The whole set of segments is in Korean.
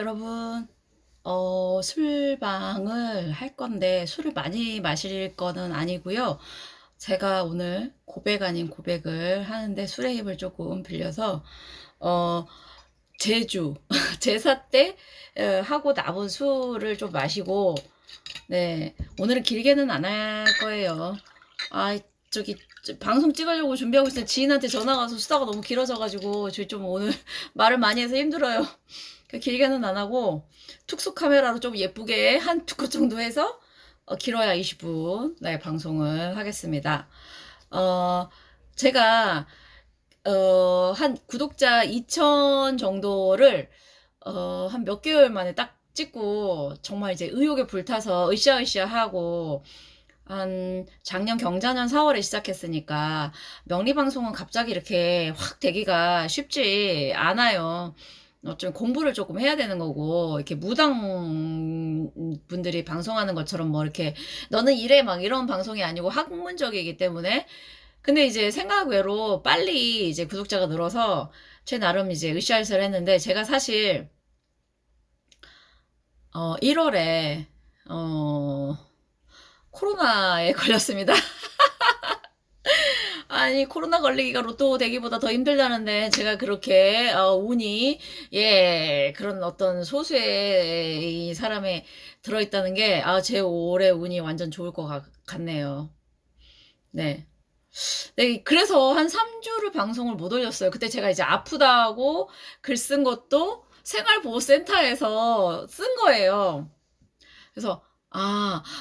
여러분. 술방을 할 건데, 술을 많이 마실 거는 아니고요. 제가 오늘 고백 아닌 고백을 하는데, 술의 힘을 조금 빌려서, 어, 제주, 제사 때 하고 남은 술을 좀 마시고, 네, 오늘은 길게는 안 할 거예요. 아, 저기, 방송 찍으려고 준비하고 있을 때 지인한테 전화 가서 수다가 너무 길어져가지고, 저희 좀 오늘 말을 많이 해서 힘들어요. 길게는 안 하고 특수 카메라로 좀 예쁘게 한 두 컷 정도 해서 길어야 20분 네, 방송을 하겠습니다. 어, 제가 한 구독자 2천 정도를 한 몇 개월 만에 딱 찍고 정말 이제 의욕에 불타서 으쌰으쌰 하고 한 작년 경자년 4월에 시작했으니까 명리방송은 갑자기 이렇게 확 되기가 쉽지 않아요. 좀 공부를 조금 해야 되는 거고, 이렇게 무당 분들이 방송하는 것처럼 뭐 이렇게, 너는 이래 막 이런 방송이 아니고 학문적이기 때문에. 근데 이제 생각 외로 빨리 이제 구독자가 늘어서, 제 나름 이제 으쌰으쌰를 했는데, 제가 사실, 1월에, 코로나에 걸렸습니다. 아니, 코로나 걸리기가 로또 되기보다 더 힘들다는데, 제가 그렇게, 운이, 예, 그런 어떤 소수의 이 사람에 들어있다는 게, 제 올해 운이 완전 좋을 것 같네요. 네. 네, 그래서 한 3주를 방송을 못 올렸어요. 그때 제가 이제 아프다고 글 쓴 것도 생활보호센터에서 쓴 거예요. 그래서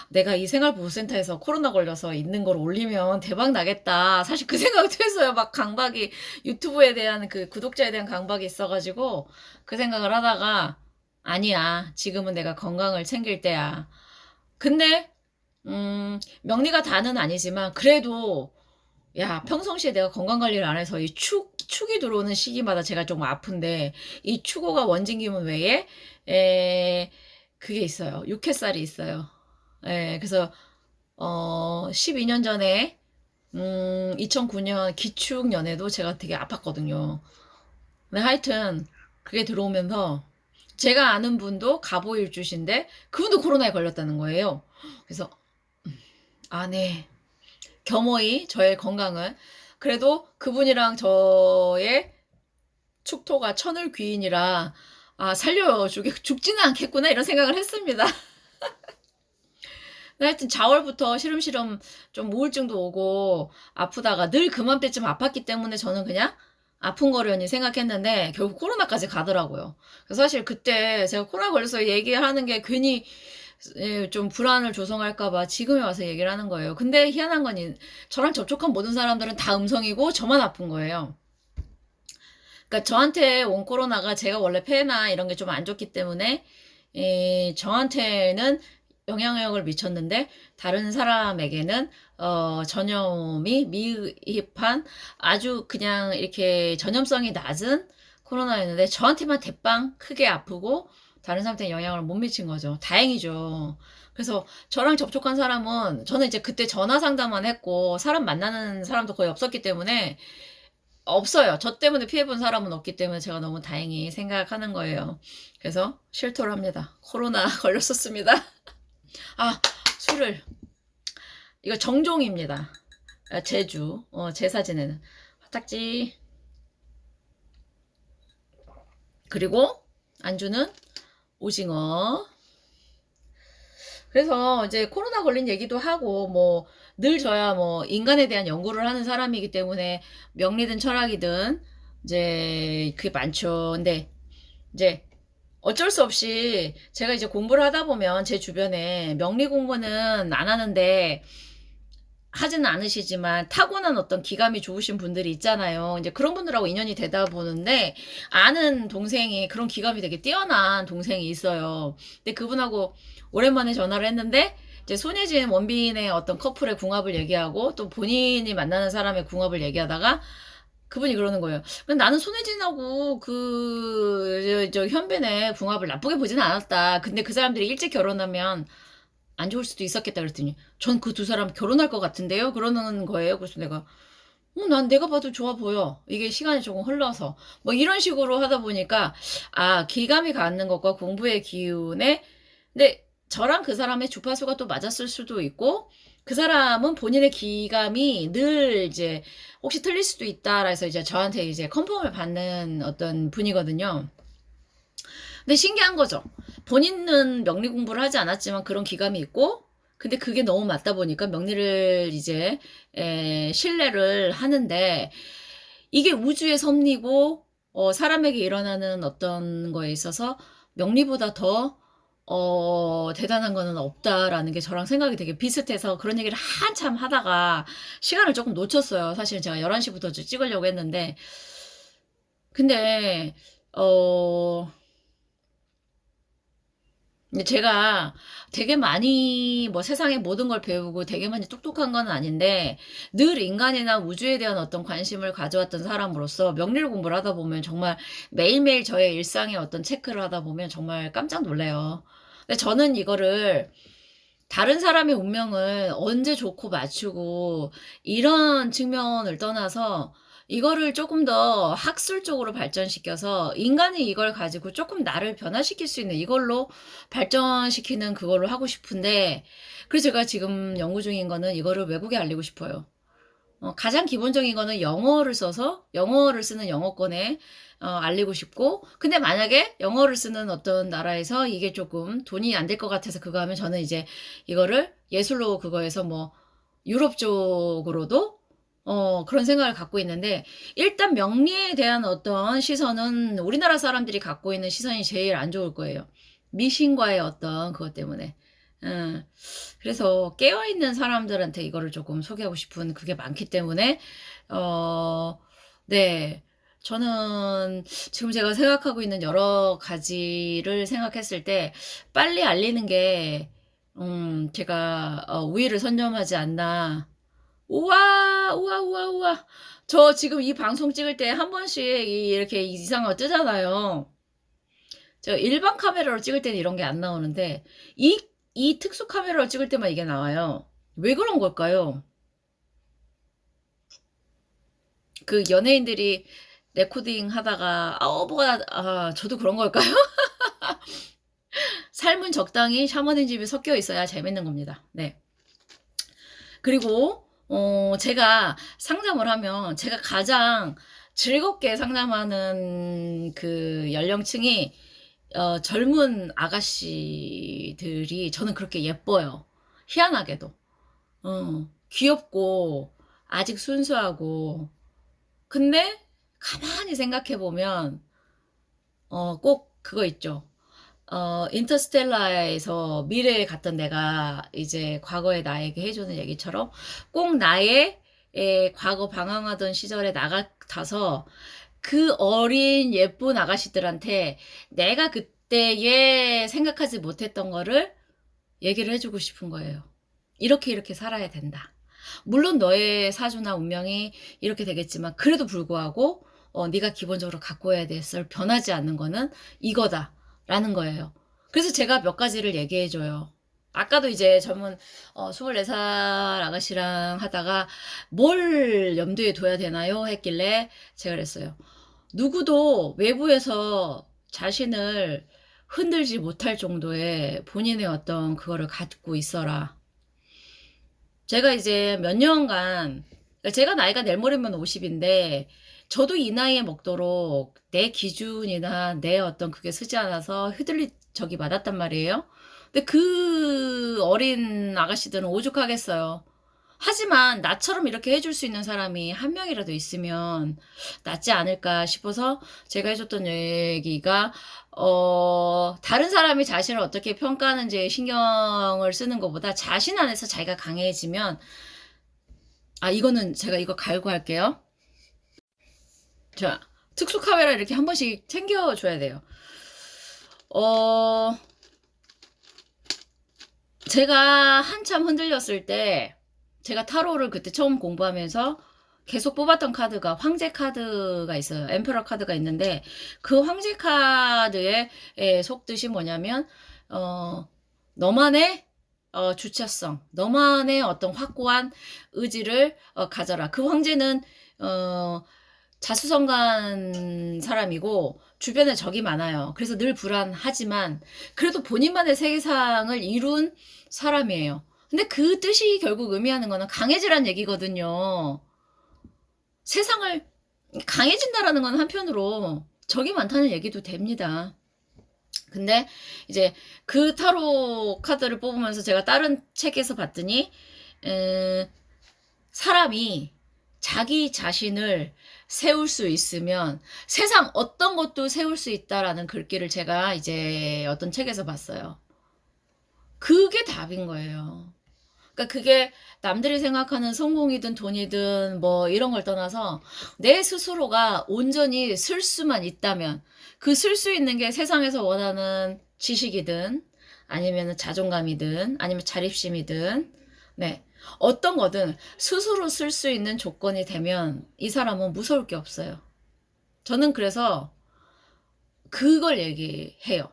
내가 이 생활보호센터에서 코로나 걸려서 있는 걸 올리면 대박 나겠다. 사실 그 생각도 했어요. 막 강박이 유튜브에 대한 그 구독자에 대한 강박이 있어가지고 그 생각을 하다가 아니야. 지금은 내가 건강을 챙길 때야. 근데 명리가 다는 아니지만 그래도 야, 평상시에 내가 건강관리를 안 해서 이 축이 들어오는 시기마다 제가 좀 아픈데, 이 축호가 원진기문 외에, 그게 있어요. 육회살이 있어요. 그래서, 12년 전에, 2009년 기축년에도 제가 되게 아팠거든요. 근데 하여튼, 그게 들어오면서, 제가 아는 분도 갑오일주신데, 그분도 코로나에 걸렸다는 거예요. 그래서, 네. 겸허히 저의 건강을 그래도 그분이랑 저의 축토가 천을 귀인이라 죽지는 않겠구나 이런 생각을 했습니다. 하여튼 자월부터 시름시름 좀 우울증도 오고 아프다가 늘 그맘때쯤 아팠기 때문에 저는 그냥 아픈 거려니 생각했는데 결국 코로나까지 가더라고요. 그래서 사실 그때 제가 코로나 걸려서 얘기하는 게 괜히 좀 불안을 조성할까봐 지금에 와서 얘기를 하는 거예요. 근데 희한한 건 저랑 접촉한 모든 사람들은 다 음성이고 저만 아픈 거예요. 그러니까 저한테 온 코로나가 제가 원래 폐나 이런 게 좀 안 좋기 때문에 저한테는 영향력을 미쳤는데 다른 사람에게는 전염이 미흡한 아주 그냥 이렇게 전염성이 낮은 코로나였는데 저한테만 대빵 크게 아프고 다른 사람한테 영향을 못 미친 거죠. 다행이죠. 그래서 저랑 접촉한 사람은 저는 이제 그때 전화 상담만 했고 사람 만나는 사람도 거의 없었기 때문에 없어요. 저 때문에 피해본 사람은 없기 때문에 제가 너무 다행히 생각하는 거예요. 그래서 실토를 합니다. 코로나 걸렸었습니다. 술을. 이거 정종입니다. 제주. 제사 지내는. 화딱지. 그리고 안주는 오징어. 그래서 이제 코로나 걸린 얘기도 하고 뭐 늘 저야 뭐 인간에 대한 연구를 하는 사람이기 때문에 명리든 철학이든 이제 그게 많죠. 근데 이제 어쩔 수 없이 제가 이제 공부를 하다 보면 제 주변에 명리 공부는 안 하는데 하지는 않으시지만 타고난 어떤 기감이 좋으신 분들이 있잖아요. 이제 그런 분들하고 인연이 되다 보는데 아는 동생이 그런 기감이 되게 뛰어난 동생이 있어요. 근데 그분하고 오랜만에 전화를 했는데 이제 손예진 원빈의 어떤 커플의 궁합을 얘기하고 또 본인이 만나는 사람의 궁합을 얘기하다가 그분이 그러는 거예요. 근데 나는 손예진하고 저 현빈의 궁합을 나쁘게 보지는 않았다. 근데 그 사람들이 일찍 결혼하면 안 좋을 수도 있었겠다 그랬더니 전 그 두 사람 결혼할 것 같은데요? 그러는 거예요. 그래서 내가 난 내가 봐도 좋아 보여. 이게 시간이 조금 흘러서. 뭐 이런 식으로 하다 보니까, 아, 기감이 갖는 것과 공부의 기운에, 근데 저랑 그 사람의 주파수가 또 맞았을 수도 있고, 그 사람은 본인의 기감이 늘 이제, 혹시 틀릴 수도 있다라 해서 이제 저한테 이제 컨펌을 받는 어떤 분이거든요. 근데 신기한 거죠. 본인은 명리 공부를 하지 않았지만 그런 기감이 있고, 근데 그게 너무 맞다 보니까 명리를 이제 신뢰를 하는데, 이게 우주의 섭리고 사람에게 일어나는 어떤 거에 있어서 명리보다 더 대단한 거는 없다라는 게 저랑 생각이 되게 비슷해서 그런 얘기를 한참 하다가 시간을 조금 놓쳤어요. 사실 제가 11시부터 찍으려고 했는데, 근데 어 근데 제가 되게 많이 뭐 세상의 모든 걸 배우고 되게 많이 똑똑한 건 아닌데, 늘 인간이나 우주에 대한 어떤 관심을 가져왔던 사람으로서 명리를 공부를 하다 보면 정말 매일매일 저의 일상의 어떤 체크를 하다 보면 정말 깜짝 놀래요. 근데 저는 이거를 다른 사람의 운명을 언제 좋고 맞추고 이런 측면을 떠나서 이거를 조금 더 학술적으로 발전시켜서 인간이 이걸 가지고 조금 나를 변화시킬 수 있는 이걸로 발전시키는 그걸로 하고 싶은데, 그래서 제가 지금 연구 중인 거는 이거를 외국에 알리고 싶어요. 가장 기본적인 거는 영어를 써서 영어를 쓰는 영어권에 알리고 싶고, 근데 만약에 영어를 쓰는 어떤 나라에서 이게 조금 돈이 안 될 것 같아서 그거 하면 저는 이제 이거를 예술로 그거에서 뭐 유럽 쪽으로도 그런 생각을 갖고 있는데, 일단 명리에 대한 어떤 시선은 우리나라 사람들이 갖고 있는 시선이 제일 안 좋을 거예요. 미신과의 어떤 그것 때문에. 음, 그래서 깨어있는 사람들한테 이거를 조금 소개하고 싶은 그게 많기 때문에, 어, 네. 저는 지금 제가 생각하고 있는 여러 가지를 생각했을 때 빨리 알리는 게, 제가 우위를 선점하지 않나. 우와, 우와, 우와, 우와. 저 지금 이 방송 찍을 때 한 번씩 이렇게 이상한 거 뜨잖아요. 저 일반 카메라로 찍을 때는 이런 게 안 나오는데, 이 특수 카메라로 찍을 때만 이게 나와요. 왜 그런 걸까요? 그 연예인들이 레코딩 하다가, 저도 그런 걸까요? 삶은 적당히 샤머니즘이 섞여 있어야 재밌는 겁니다. 네. 그리고, 제가 상담을 하면 제가 가장 즐겁게 상담하는 그 연령층이 젊은 아가씨들이 저는 그렇게 예뻐요. 희한하게도. 귀엽고, 아직 순수하고. 근데, 가만히 생각해보면, 꼭 그거 있죠. 인터스텔라에서 미래에 갔던 내가 이제 과거의 나에게 해주는 얘기처럼 꼭 나의 과거 방황하던 시절에 나 같아서 그 어린 예쁜 아가씨들한테 내가 그때에 생각하지 못했던 거를 얘기를 해주고 싶은 거예요. 이렇게 이렇게 살아야 된다. 물론 너의 사주나 운명이 이렇게 되겠지만 그래도 불구하고 네가 기본적으로 갖고 해야 될 변하지 않는 거는 이거다 라는 거예요. 그래서 제가 몇 가지를 얘기해 줘요. 아까도 이제 젊은 24살 아가씨랑 하다가 뭘 염두에 둬야 되나요? 했길래 제가 그랬어요. 누구도 외부에서 자신을 흔들지 못할 정도의 본인의 어떤 그거를 갖고 있어라. 제가 이제 몇 년간, 제가 나이가 내일 모레면 50인데, 저도 이 나이에 먹도록 내 기준이나 내 어떤 그게 서지 않아서 휘둘리 적이 많았단 말이에요. 근데 그 어린 아가씨들은 오죽하겠어요. 하지만 나처럼 이렇게 해줄 수 있는 사람이 한 명이라도 있으면 낫지 않을까 싶어서 제가 해줬던 얘기가, 다른 사람이 자신을 어떻게 평가하는지에 신경을 쓰는 것보다 자신 안에서 자기가 강해지면, 이거는 제가 이거 갈고 할게요. 자, 특수 카메라 이렇게 한 번씩 챙겨줘야 돼요. 제가 한참 흔들렸을 때, 제가 타로를 그때 처음 공부하면서 계속 뽑았던 카드가 황제 카드가 있어요. 엠페러 카드가 있는데, 그 황제 카드에 속뜻이 뭐냐면, 너만 해? 주체성, 너만의 어떤 확고한 의지를 가져라. 그 황제는 자수성가한 사람이고 주변에 적이 많아요. 그래서 늘 불안하지만 그래도 본인만의 세계상을 이룬 사람이에요. 근데 그 뜻이 결국 의미하는 거는 강해지란 얘기거든요. 세상을 강해진다라는 건 한편으로 적이 많다는 얘기도 됩니다. 근데 이제 그 타로 카드를 뽑으면서 제가 다른 책에서 봤더니 사람이 자기 자신을 세울 수 있으면 세상 어떤 것도 세울 수 있다라는 글귀를 제가 이제 어떤 책에서 봤어요. 그게 답인 거예요. 그러니까 그게 남들이 생각하는 성공이든 돈이든 뭐 이런 걸 떠나서 내 스스로가 온전히 쓸 수만 있다면 그 쓸 수 있는 게 세상에서 원하는 지식이든 아니면 자존감이든 아니면 자립심이든 네. 어떤 거든 스스로 쓸 수 있는 조건이 되면 이 사람은 무서울 게 없어요. 저는 그래서 그걸 얘기해요.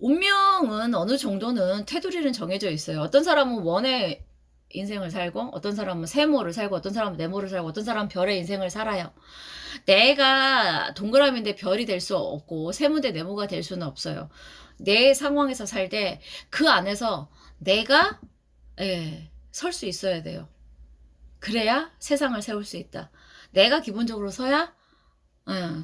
운명은 어느 정도는 테두리는 정해져 있어요. 어떤 사람은 원의 인생을 살고 어떤 사람은 세모를 살고 어떤 사람은 네모를 살고 어떤 사람은 별의 인생을 살아요. 내가 동그라미인데 별이 될 수 없고 세모인데 네모가 될 수는 없어요. 내 상황에서 살 때 그 안에서 내가 설 수 있어야 돼요. 그래야 세상을 세울 수 있다. 내가 기본적으로 서야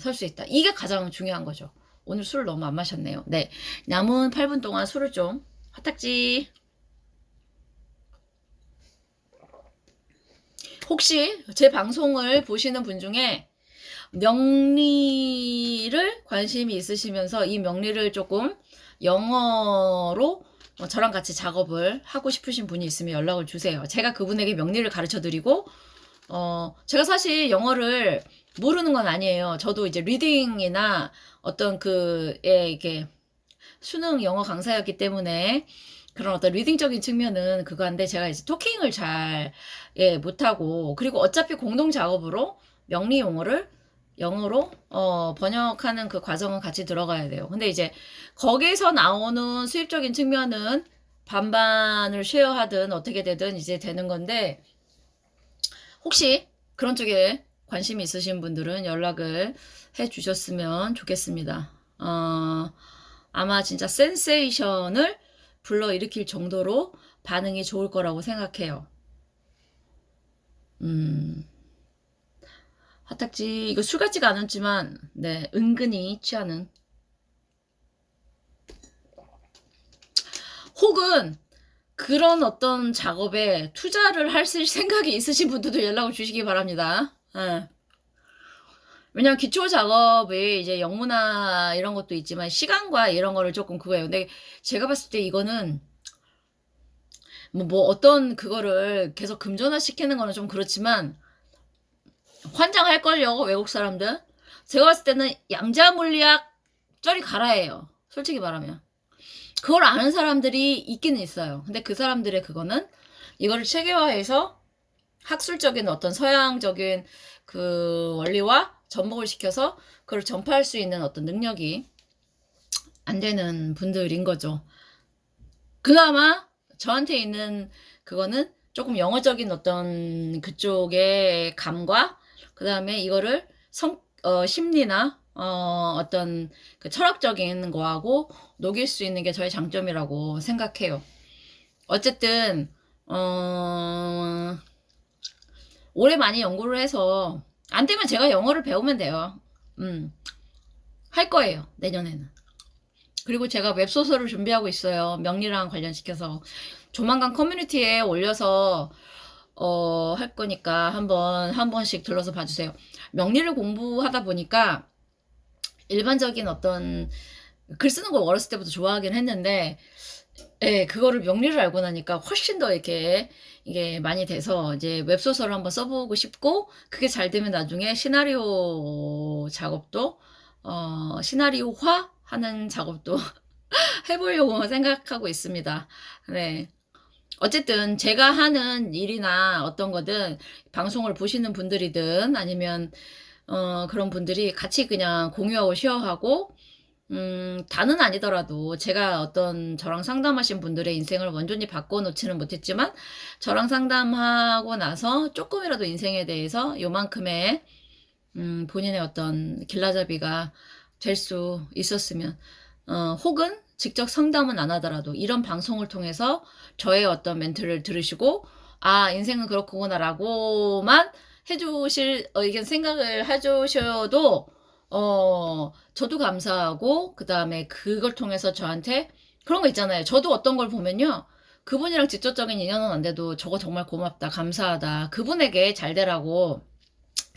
설 수 있다. 이게 가장 중요한 거죠. 오늘 술을 너무 안 마셨네요. 네, 남은 8분 동안 술을 좀 화딱지. 혹시 제 방송을 보시는 분 중에 명리를 관심이 있으시면서 이 명리를 조금 영어로 저랑 같이 작업을 하고 싶으신 분이 있으면 연락을 주세요. 제가 그분에게 명리를 가르쳐 드리고 제가 사실 영어를 모르는 건 아니에요. 저도 이제 리딩이나 어떤 이게 수능 영어 강사였기 때문에 그런 어떤 리딩적인 측면은 그거한데 제가 이제 토킹을 잘 못하고 그리고 어차피 공동 작업으로 명리 용어를 영어로 번역하는 그 과정은 같이 들어가야 돼요. 근데 이제 거기서 나오는 수입적인 측면은 반반을 쉐어하든 어떻게 되든 이제 되는 건데 혹시 그런 쪽에 관심이 있으신 분들은 연락을 해 주셨으면 좋겠습니다. 아마 진짜 센세이션을 불러일으킬 정도로 반응이 좋을 거라고 생각해요. 화딱지 이거 술 같지가 않았지만 네 은근히 취하는 혹은 그런 어떤 작업에 투자를 하실 생각이 있으신 분들도 연락을 주시기 바랍니다. 왜냐면 기초 작업이 이제 영문화 이런 것도 있지만 시간과 이런 거를 조금 그거예요. 근데 제가 봤을 때 이거는 뭐 어떤 그거를 계속 금전화 시키는 거는 좀 그렇지만 환장할걸요, 외국 사람들. 제가 봤을 때는 양자 물리학 쩌리 가라예요. 솔직히 말하면. 그걸 아는 사람들이 있기는 있어요. 근데 그 사람들의 그거는 이거를 체계화해서 학술적인 어떤 서양적인 그 원리와 접목을 시켜서 그걸 전파할 수 있는 어떤 능력이 안 되는 분들인 거죠. 그나마 저한테 있는 그거는 조금 영어적인 어떤 그쪽의 감과 그 다음에 이거를 심리나 어떤 그 철학적인 거하고 녹일 수 있는 게 저의 장점이라고 생각해요. 어쨌든 오래 많이 연구를 해서 안 되면 제가 영어를 배우면 돼요. 할 거예요, 내년에는. 그리고 제가 웹소설을 준비하고 있어요. 명리랑 관련시켜서. 조만간 커뮤니티에 올려서 할 거니까 한 번씩 들러서 봐주세요. 명리를 공부하다 보니까 일반적인 어떤 글 쓰는 걸 어렸을 때부터 좋아하긴 했는데 그거를 명리를 알고 나니까 훨씬 더 이게 많이 돼서 이제 웹소설을 한번 써보고 싶고 그게 잘 되면 나중에 시나리오 작업도 시나리오화 하는 작업도 해보려고 생각하고 있습니다. 네. 어쨌든 제가 하는 일이나 어떤 거든 방송을 보시는 분들이든 아니면 그런 분들이 같이 그냥 공유하고 쉐어하고 다는 아니더라도 제가 어떤 저랑 상담하신 분들의 인생을 완전히 바꿔놓지는 못했지만 저랑 상담하고 나서 조금이라도 인생에 대해서 요만큼의 본인의 어떤 길라잡이가 될 수 있었으면 혹은 직접 상담은 안 하더라도 이런 방송을 통해서 저의 어떤 멘트를 들으시고 아 인생은 그렇구나 라고만 해주실 의견 생각을 해주셔도 저도 감사하고 그 다음에 그걸 통해서 저한테 그런 거 있잖아요. 저도 어떤 걸 보면요. 그분이랑 직접적인 인연은 안 돼도 저거 정말 고맙다 감사하다 그분에게 잘 되라고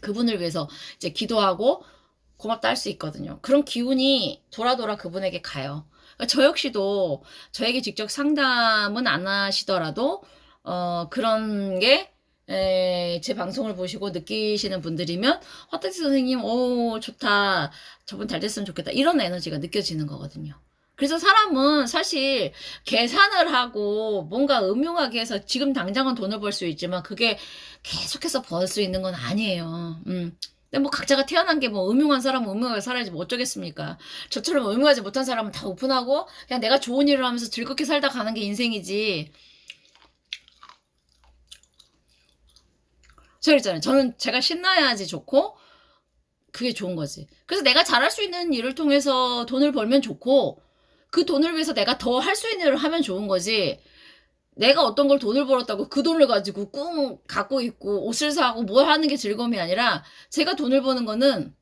그분을 위해서 이제 기도하고 고맙다 할 수 있거든요. 그런 기운이 돌아 돌아 그분에게 가요. 그러니까 저 역시도 저에게 직접 상담은 안 하시더라도 그런 게 제 방송을 보시고 느끼시는 분들이면 화딱지 선생님 오 좋다 저분 잘 됐으면 좋겠다 이런 에너지가 느껴지는 거거든요. 그래서 사람은 사실 계산을 하고 뭔가 음흉하게 해서 지금 당장은 돈을 벌 수 있지만 그게 계속해서 벌 수 있는 건 아니에요. 근데 뭐 각자가 태어난 게 뭐 음흉한 사람은 음흉하게 살아야지 뭐 어쩌겠습니까? 저처럼 음흉하지 못한 사람은 다 오픈하고 그냥 내가 좋은 일을 하면서 즐겁게 살다 가는 게 인생이지. 제가 그랬잖아요. 저는 제가 신나야지 좋고 그게 좋은 거지. 그래서 내가 잘할 수 있는 일을 통해서 돈을 벌면 좋고 그 돈을 위해서 내가 더 할 수 있는 일을 하면 좋은 거지. 내가 어떤 걸 돈을 벌었다고 그 돈을 가지고 꿍 갖고 있고 옷을 사고 뭘 하는 게 즐거움이 아니라 제가 돈을 버는 거는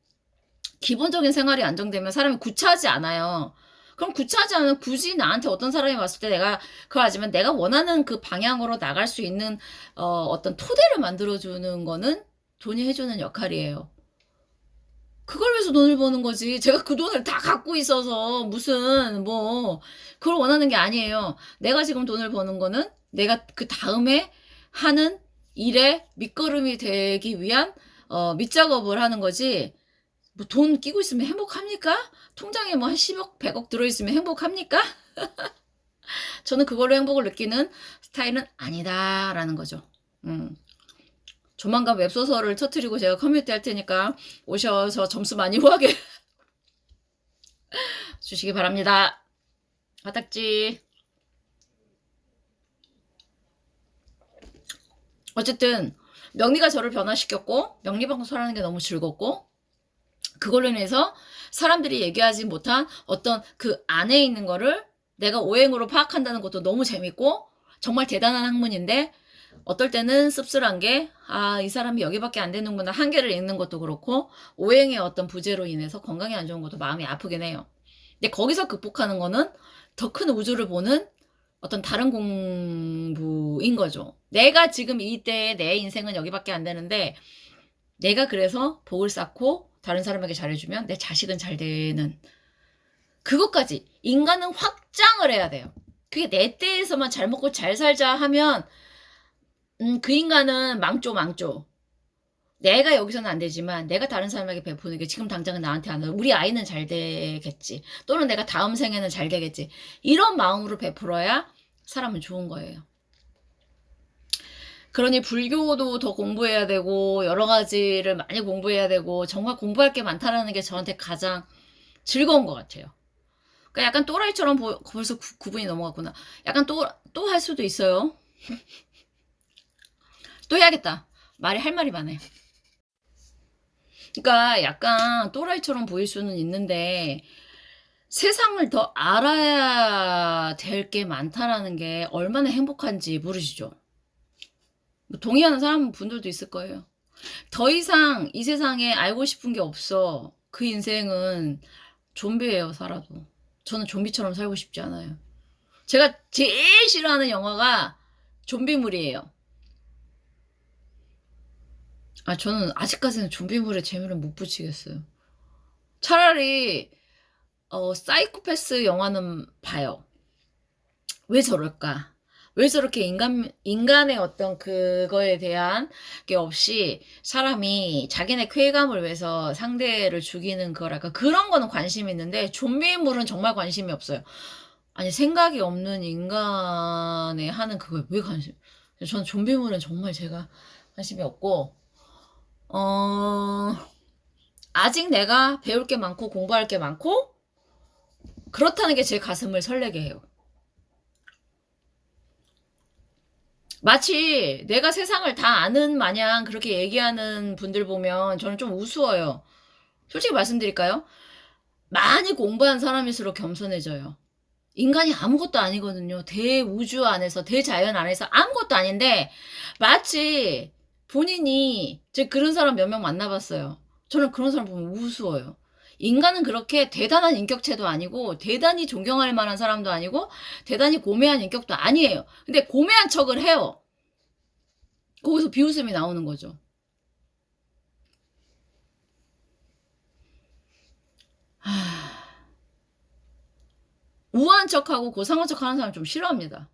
기본적인 생활이 안정되면 사람이 구차하지 않아요. 그럼 구차하지 않으면 굳이 나한테 어떤 사람이 왔을 때 내가 그걸 하지만 내가 원하는 그 방향으로 나갈 수 있는 어떤 토대를 만들어주는 거는 돈이 해주는 역할이에요. 그걸 위해서 돈을 버는 거지. 제가 그 돈을 다 갖고 있어서 무슨 뭐 그걸 원하는 게 아니에요. 내가 지금 돈을 버는 거는 내가 그 다음에 하는 일에 밑거름이 되기 위한 밑작업을 하는 거지. 뭐 돈 끼고 있으면 행복합니까? 통장에 뭐 한 10억, 100억 들어있으면 행복합니까? 저는 그걸로 행복을 느끼는 스타일은 아니다라는 거죠. 조만간 웹소설을 터트리고 제가 커뮤니티 할 테니까 오셔서 점수 많이 후하게 주시기 바랍니다. 화딱지. 어쨌든 명리가 저를 변화시켰고 명리방송하는 게 너무 즐겁고 그걸로 인해서 사람들이 얘기하지 못한 어떤 그 안에 있는 거를 내가 오행으로 파악한다는 것도 너무 재밌고 정말 대단한 학문인데 어떨 때는 씁쓸한 게, 아, 이 사람이 여기밖에 안 되는구나. 한계를 읽는 것도 그렇고, 오행의 어떤 부재로 인해서 건강이 안 좋은 것도 마음이 아프긴 해요. 근데 거기서 극복하는 거는 더 큰 우주를 보는 어떤 다른 공부인 거죠. 내가 지금 이때의 내 인생은 여기밖에 안 되는데, 내가 그래서 복을 쌓고 다른 사람에게 잘해주면 내 자식은 잘 되는 그것까지 인간은 확장을 해야 돼요. 그게 내 때에서만 잘 먹고 잘 살자 하면 그 인간은 망조. 내가 여기서는 안 되지만 내가 다른 사람에게 베푸는 게 지금 당장은 나한테 안 돼. 우리 아이는 잘 되겠지. 또는 내가 다음 생에는 잘 되겠지. 이런 마음으로 베풀어야 사람은 좋은 거예요. 그러니 불교도 더 공부해야 되고 여러 가지를 많이 공부해야 되고 정말 공부할 게 많다라는 게 저한테 가장 즐거운 것 같아요. 그러니까 약간 또라이처럼 벌써 9분이 넘어갔구나. 약간 또 할 수도 있어요. 또 해야겠다. 할 말이 많아요. 그러니까 약간 또라이처럼 보일 수는 있는데 세상을 더 알아야 될 게 많다라는 게 얼마나 행복한지 모르시죠? 뭐 동의하는 사람 분들도 있을 거예요. 더 이상 이 세상에 알고 싶은 게 없어. 그 인생은 좀비예요, 살아도. 저는 좀비처럼 살고 싶지 않아요. 제가 제일 싫어하는 영화가 좀비물이에요. 아, 저는 아직까지는 좀비물의 재미를 못 붙이겠어요. 차라리, 사이코패스 영화는 봐요. 왜 저럴까? 왜 저렇게 인간의 어떤 그거에 대한 게 없이 사람이 자기네 쾌감을 위해서 상대를 죽이는 거랄까? 그런 거는 관심이 있는데, 좀비물은 정말 관심이 없어요. 아니, 생각이 없는 인간의 하는 그거에 왜 저는 좀비물은 정말 제가 관심이 없고, 어, 아직 내가 배울 게 많고 공부할 게 많고 그렇다는 게 제 가슴을 설레게 해요. 마치 내가 세상을 다 아는 마냥 그렇게 얘기하는 분들 보면 저는 좀 우스워요. 솔직히 말씀드릴까요? 많이 공부한 사람일수록 겸손해져요. 인간이 아무것도 아니거든요. 대우주 안에서, 대자연 안에서 아무것도 아닌데, 마치 본인이, 제 그런 사람 몇 명 만나봤어요. 저는 그런 사람 보면 우스워요. 인간은 그렇게 대단한 인격체도 아니고, 대단히 존경할 만한 사람도 아니고, 대단히 고매한 인격도 아니에요. 근데 고매한 척을 해요. 거기서 비웃음이 나오는 거죠. 우아한 척하고 고상한 척 하는 사람 좀 싫어합니다.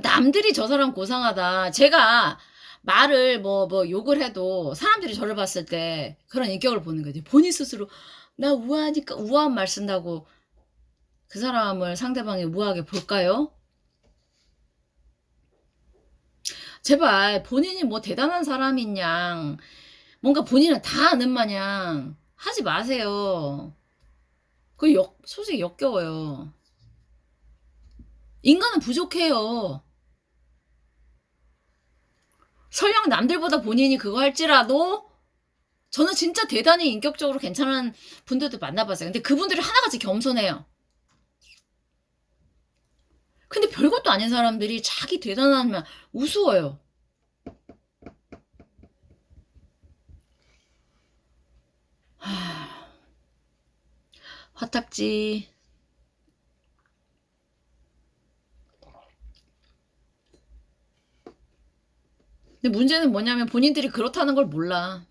남들이 저 사람 고상하다. 제가 말을 뭐 욕을 해도 사람들이 저를 봤을 때 그런 인격을 보는 거지. 본인 스스로 나 우아하니까 우아한 말 쓴다고 그 사람을 상대방이 우아하게 볼까요? 제발 본인이 뭐 대단한 사람인 양 뭔가 본인은 다 아는 마냥 하지 마세요. 솔직히 역겨워요. 인간은 부족해요. 설령 남들보다 본인이 그거 할지라도 저는 진짜 대단히 인격적으로 괜찮은 분들도 만나봤어요. 근데 그분들이 하나같이 겸손해요. 근데 별것도 아닌 사람들이 자기 대단하면 우스워요. 화딱지. 근데 문제는 뭐냐면 본인들이 그렇다는 걸 몰라.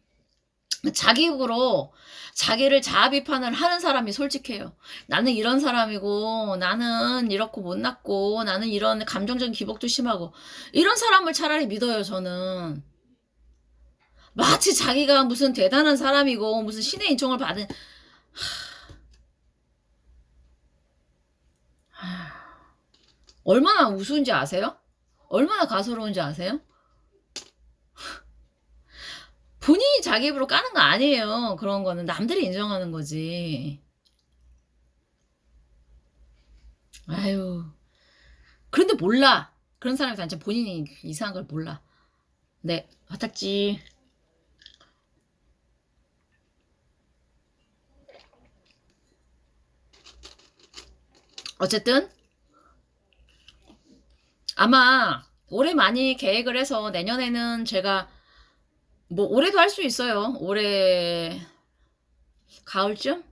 자기 입으로 자기를 자아 비판을 하는 사람이 솔직해요. 나는 이런 사람이고, 나는 이렇고 못났고, 나는 이런 감정적인 기복도 심하고, 이런 사람을 차라리 믿어요, 저는. 마치 자기가 무슨 대단한 사람이고, 무슨 신의 인정을 받은, 얼마나 우스운지 아세요? 얼마나 가소로운지 아세요? 본인이 자기 입으로 까는 거 아니에요. 그런 거는 남들이 인정하는 거지. 아유. 그런데 몰라. 그런 사람이 단지 본인이 이상한 걸 몰라. 네, 화딱지. 어쨌든 아마 올해 많이 계획을 해서 내년에는 제가 뭐 올해도 할 수 있어요. 올해 가을쯤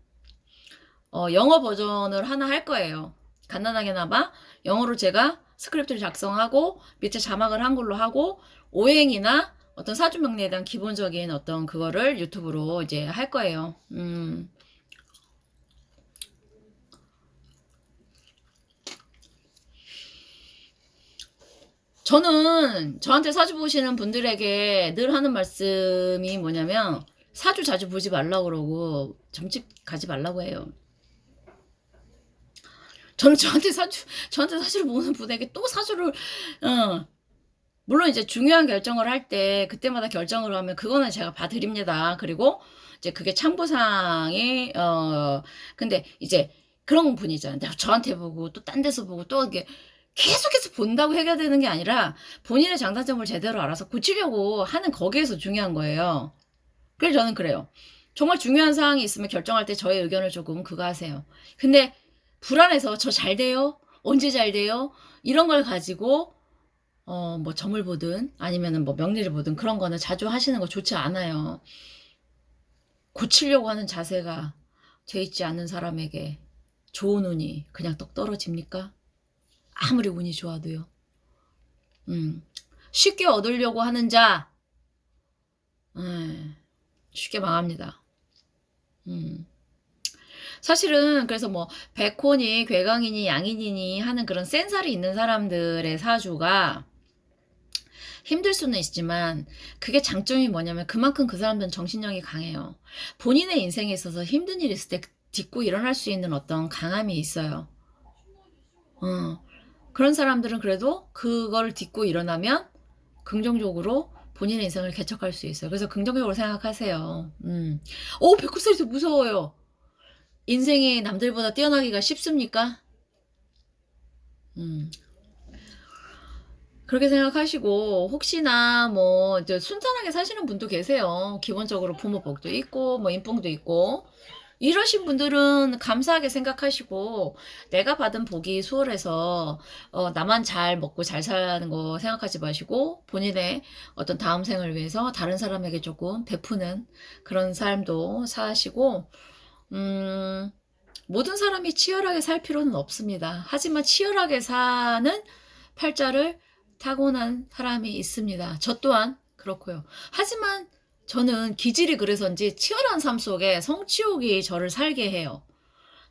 영어 버전을 하나 할 거예요. 간단하게나마 영어로 제가 스크립트를 작성하고 밑에 자막을 한글로 하고 오행이나 어떤 사주 명리에 대한 기본적인 어떤 그거를 유튜브로 이제 할 거예요. 저는 저한테 사주 보시는 분들에게 늘 하는 말씀이 뭐냐면 사주 자주 보지 말라고 그러고 점집 가지 말라고 해요. 저는 저한테 사주를 보는 분에게 또 사주를, 물론 이제 중요한 결정을 할 때, 그때마다 결정을 하면 그거는 제가 봐드립니다. 그리고 이제 그게 참고사항이, 근데 이제 그런 분이잖아요. 저한테 보고 또 딴 데서 보고 또 이게 계속해서 본다고 해결되는 게 아니라 본인의 장단점을 제대로 알아서 고치려고 하는 거기에서 중요한 거예요. 그래서 저는 그래요. 정말 중요한 사항이 있으면 결정할 때 저의 의견을 조금 그거 하세요. 근데 불안해서 저 잘 돼요? 언제 잘 돼요? 이런 걸 가지고 뭐 점을 보든 아니면은 뭐 명리를 보든 그런 거는 자주 하시는 거 좋지 않아요. 고치려고 하는 자세가 돼 있지 않는 사람에게 좋은 운이 그냥 떡 떨어집니까? 아무리 운이 좋아도요. 쉽게 얻으려고 하는 자, 쉽게 망합니다. 사실은 그래서 뭐 백혼이 괴강이니 양인이니 하는 그런 센살이 있는 사람들의 사주가 힘들 수는 있지만 그게 장점이 뭐냐면 그만큼 그 사람들은 정신력이 강해요. 본인의 인생에 있어서 힘든 일이 있을 때 딛고 일어날 수 있는 어떤 강함이 있어요. 그런 사람들은 그래도 그걸 딛고 일어나면 긍정적으로 본인의 인생을 개척할 수 있어요. 그래서 긍정적으로 생각하세요. 백호살이 무서워요. 인생이 남들보다 뛰어나기가 쉽습니까? 음. 그렇게 생각하시고 혹시나 뭐 이제 순탄하게 사시는 분도 계세요. 기본적으로 부모 복도 있고 뭐 인복도 있고 이러신 분들은 감사하게 생각하시고 내가 받은 복이 수월해서 나만 잘 먹고 잘 사는 거 생각하지 마시고 본인의 어떤 다음 생을 위해서 다른 사람에게 조금 베푸는 그런 삶도 사시고 모든 사람이 치열하게 살 필요는 없습니다. 하지만 치열하게 사는 팔자를 타고난 사람이 있습니다. 저 또한 그렇고요. 하지만 저는 기질이 그래서인지 치열한 삶 속에 성취욕이 저를 살게 해요.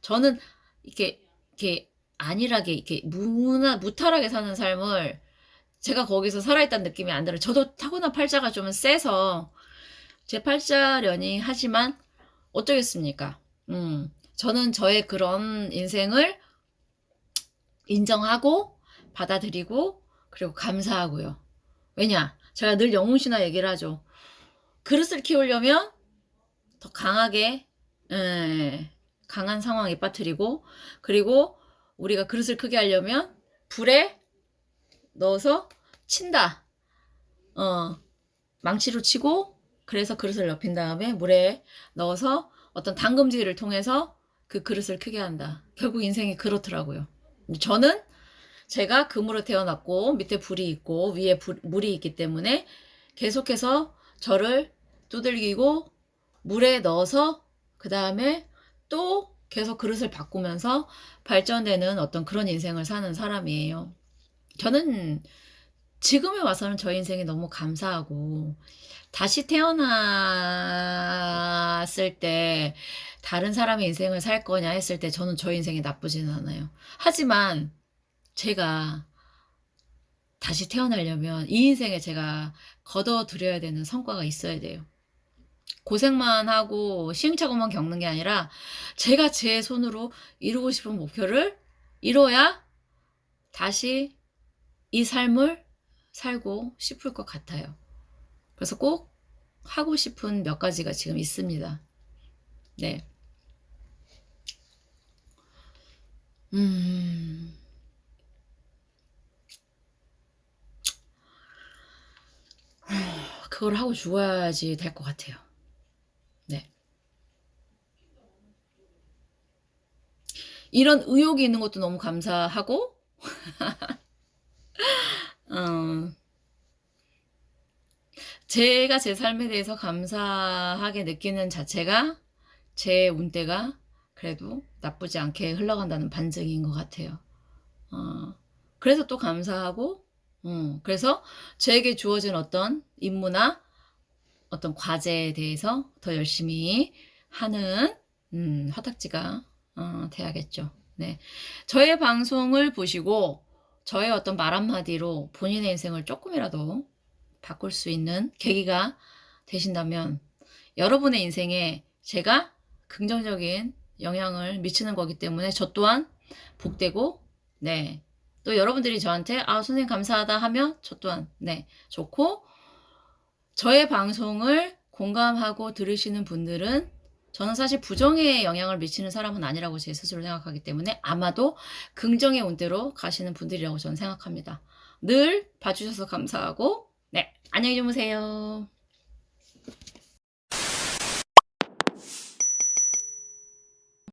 저는 이렇게 안일하게 이렇게 무탈하게 사는 삶을 제가 거기서 살아있다는 느낌이 안 들어요. 저도 타고난 팔자가 좀 세서 제 팔자려니 하지만 어쩌겠습니까? 저는 저의 그런 인생을 인정하고 받아들이고 그리고 감사하고요. 왜냐? 제가 늘 영웅신화 얘기를 하죠. 그릇을 키우려면 더 강하게 강한 상황에 빠뜨리고 그리고 우리가 그릇을 크게 하려면 불에 넣어서 친다. 망치로 치고 그래서 그릇을 넓힌 다음에 물에 넣어서 어떤 담금질을 통해서 그 그릇을 크게 한다. 결국 인생이 그렇더라고요. 저는 제가 금으로 태어났고 밑에 불이 있고 위에 물이 있기 때문에 계속해서 저를 두들기고 물에 넣어서 그 다음에 또 계속 그릇을 바꾸면서 발전되는 어떤 그런 인생을 사는 사람이에요. 저는 지금에 와서는 저 인생이 너무 감사하고 다시 태어났을 때 다른 사람의 인생을 살 거냐 했을 때 저는 저 인생이 나쁘지는 않아요. 하지만 제가 다시 태어나려면 이 인생에 제가 거둬들여야 되는 성과가 있어야 돼요. 고생만 하고 시행착오만 겪는 게 아니라 제가 제 손으로 이루고 싶은 목표를 이뤄야 다시 이 삶을 살고 싶을 것 같아요. 그래서 꼭 하고 싶은 몇 가지가 지금 있습니다. 네. 그걸 하고 죽어야지 될 것 같아요. 네. 이런 의욕이 있는 것도 너무 감사하고, 어, 제가 제 삶에 대해서 감사하게 느끼는 자체가 제 운대가 그래도 나쁘지 않게 흘러간다는 반증인 것 같아요. 그래서 또 감사하고, 그래서 저에게 주어진 어떤 임무나 어떤 과제에 대해서 더 열심히 하는 화딱지가 돼야겠죠. 네. 저의 방송을 보시고 저의 어떤 말 한마디로 본인의 인생을 조금이라도 바꿀 수 있는 계기가 되신다면 여러분의 인생에 제가 긍정적인 영향을 미치는 거기 때문에 저 또한 복되고 네. 또 여러분들이 저한테 선생님 감사하다 하면 저 또한 네 좋고 저의 방송을 공감하고 들으시는 분들은 저는 사실 부정에 영향을 미치는 사람은 아니라고 제 스스로 생각하기 때문에 아마도 긍정의 운대로 가시는 분들이라고 저는 생각합니다. 늘 봐주셔서 감사하고 네 안녕히 주무세요.